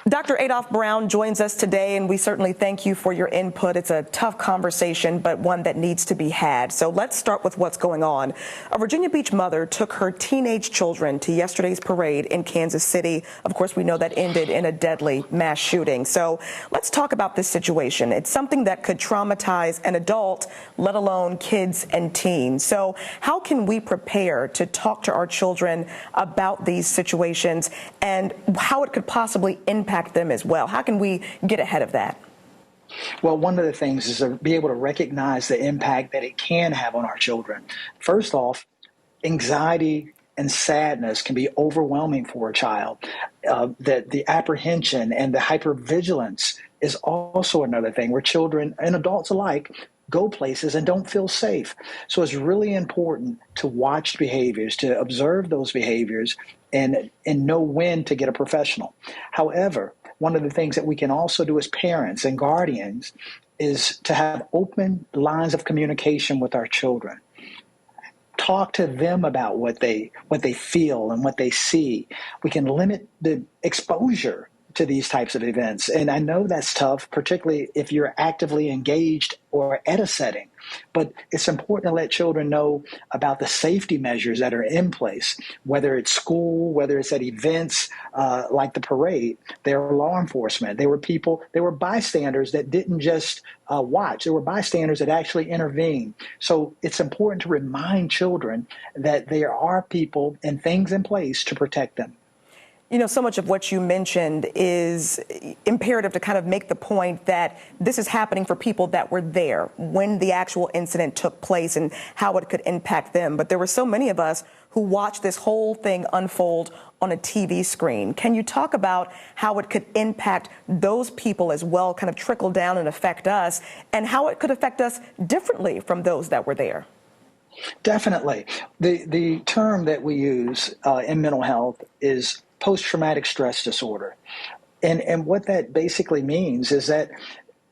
Dr. Adolph Brown joins us today, and we certainly thank you for your input. It's a tough conversation, but one that needs to be had. So let's start with what's going on. A Virginia Beach mother took her teenage children to yesterday's parade in Kansas City. Of course, we know that ended in a deadly mass shooting. So let's talk about this situation. It's something that could traumatize an adult, let alone kids and teens. So how can we prepare to talk to our children about these situations and how it could possibly impact them as well? How can we get ahead of that? Well, one of the things is to be able to recognize the impact that it can have on our children. First off, anxiety and sadness can be overwhelming for a child. That the apprehension and the hypervigilance is also another thing where children and adults alike go places and don't feel safe. So it's really important to watch behaviors, to observe those behaviors, and know when to get a professional. However, one of the things that we can also do as parents and guardians is to have open lines of communication with our children. Talk to them about what they feel and what they see. We can limit the exposure to these types of events. And I know that's tough, particularly if you're actively engaged or at a setting. But it's important to let children know about the safety measures that are in place, whether it's school, whether it's at events like the parade. There were law enforcement. There were bystanders that didn't just watch. There were bystanders that actually intervened. So it's important to remind children that there are people and things in place to protect them. You know, so much of what you mentioned is imperative to kind of make the point that this is happening for people that were there when the actual incident took place and how it could impact them. But there were so many of us who watched this whole thing unfold on a TV screen. Can you talk about how it could impact those people as well, kind of trickle down and affect us, and how it could affect us differently from those that were there? Definitely. The term that we use in mental health is post-traumatic stress disorder. And what that basically means is that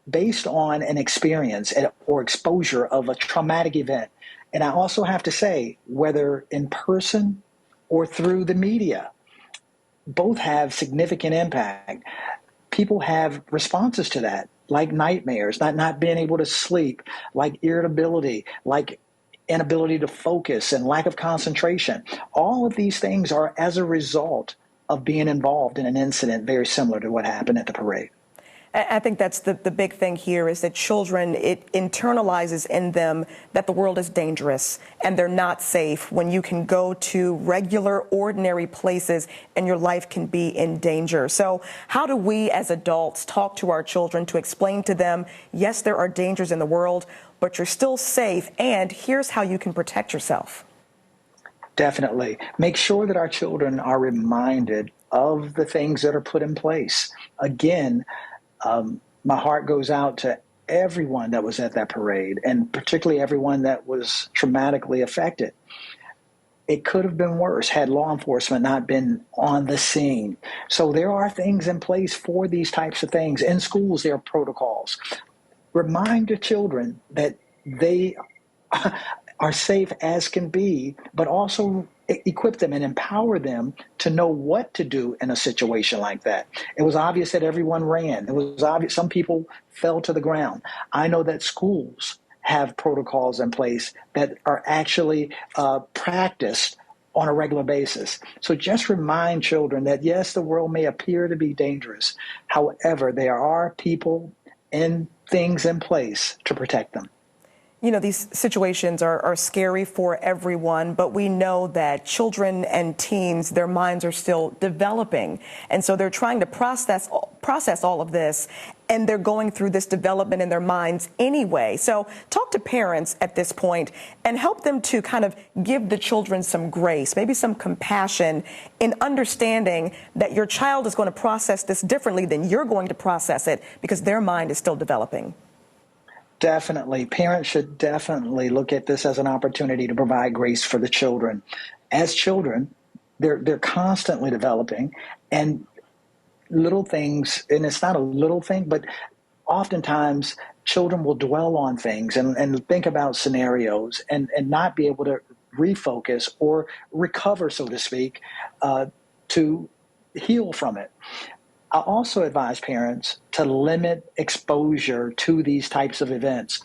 based on an experience or exposure of a traumatic event, and I also have to say, whether in person or through the media, both have significant impact. People have responses to that, like nightmares, not being able to sleep, like irritability, like inability to focus and lack of concentration. All of these things are as a result of being involved in an incident very similar to what happened at the parade. I think that's the big thing here is that children, it internalizes in them that the world is dangerous and they're not safe when you can go to regular, ordinary places and your life can be in danger. So how do we as adults talk to our children to explain to them, yes, there are dangers in the world, but you're still safe, and here's how you can protect yourself? Definitely. Make sure that our children are reminded of the things that are put in place. Again, my heart goes out to everyone that was at that parade, and particularly everyone that was traumatically affected. It could have been worse had law enforcement not been on the scene. So there are things in place for these types of things. In schools, there are protocols. Remind the children that they are safe as can be, but also equip them and empower them to know what to do in a situation like that. It was obvious that everyone ran. It was obvious some people fell to the ground. I know that schools have protocols in place that are actually practiced on a regular basis. So just remind children that, yes, the world may appear to be dangerous. However, there are people and things in place to protect them. You know, these situations are scary for everyone, but we know that children and teens, their minds are still developing. And so they're trying to process all of this, and they're going through this development in their minds anyway. So talk to parents at this point and help them to kind of give the children some grace, maybe some compassion in understanding that your child is going to process this differently than you're going to process it because their mind is still developing. Definitely. Parents should definitely look at this as an opportunity to provide grace for the children. As children, they're constantly developing, and little things, and it's not a little thing, but oftentimes children will dwell on things and think about scenarios and not be able to refocus or recover, so to speak, to heal from it. I also advise parents to limit exposure to these types of events.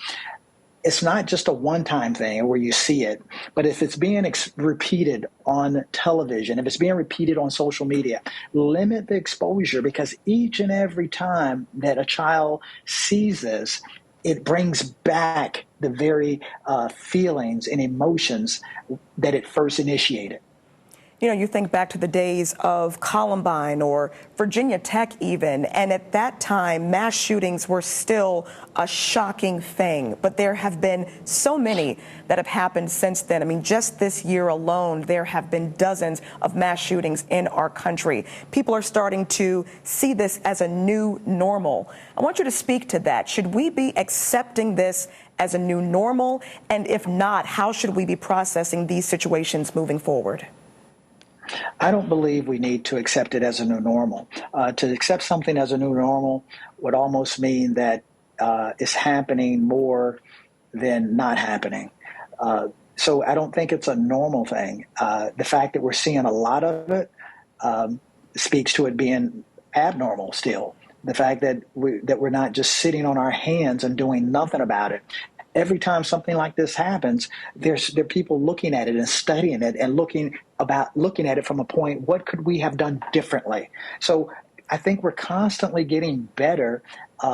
It's not just a one-time thing where you see it, but if it's being repeated on television, if it's being repeated on social media, limit the exposure, because each and every time that a child sees this, it brings back the very feelings and emotions that it first initiated. You know, you think back to the days of Columbine or Virginia Tech even, and at that time, mass shootings were still a shocking thing. But there have been so many that have happened since then. I mean, just this year alone, there have been dozens of mass shootings in our country. People are starting to see this as a new normal. I want you to speak to that. Should we be accepting this as a new normal? And if not, how should we be processing these situations moving forward? I don't believe we need to accept it as a new normal. To accept something as a new normal would almost mean that it's happening more than not happening. So I don't think it's a normal thing. The fact that we're seeing a lot of it speaks to it being abnormal still. The fact that we're not just sitting on our hands and doing nothing about it. Every time something like this happens, there are people looking at it and studying it and looking at it from a point, what could we have done differently? So I think we're constantly getting better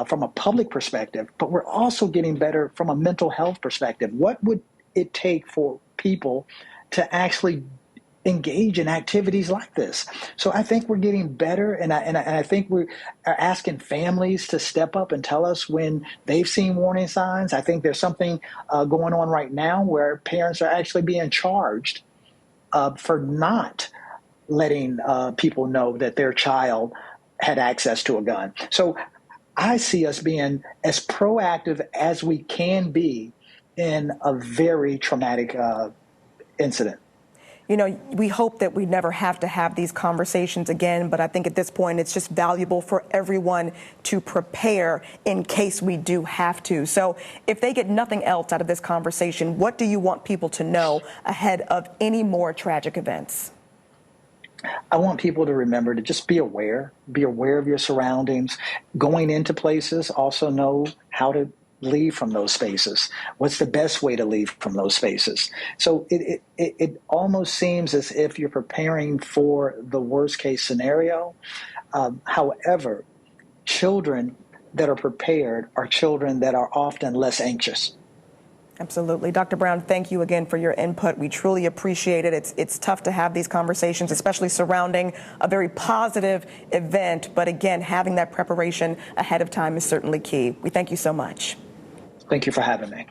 from a public perspective, but we're also getting better from a mental health perspective. What would it take for people to actually engage in activities like this? So I think we're getting better, and I think we are asking families to step up and tell us when they've seen warning signs. I think there's something going on right now where parents are actually being charged for not letting people know that their child had access to a gun. So I see us being as proactive as we can be in a very traumatic incident. You know, we hope that we never have to have these conversations again, but I think at this point it's just valuable for everyone to prepare in case we do have to. So if they get nothing else out of this conversation, what do you want people to know ahead of any more tragic events? I want people to remember to just be aware of your surroundings. Going into places, also know how to leave from those spaces. What's the best way to leave from those spaces? So it almost seems as if you're preparing for the worst case scenario. However, children that are prepared are children that are often less anxious. Absolutely. Dr. Brown, thank you again for your input. We truly appreciate it. It's tough to have these conversations, especially surrounding a very positive event. But again, having that preparation ahead of time is certainly key. We thank you so much. Thank you for having me.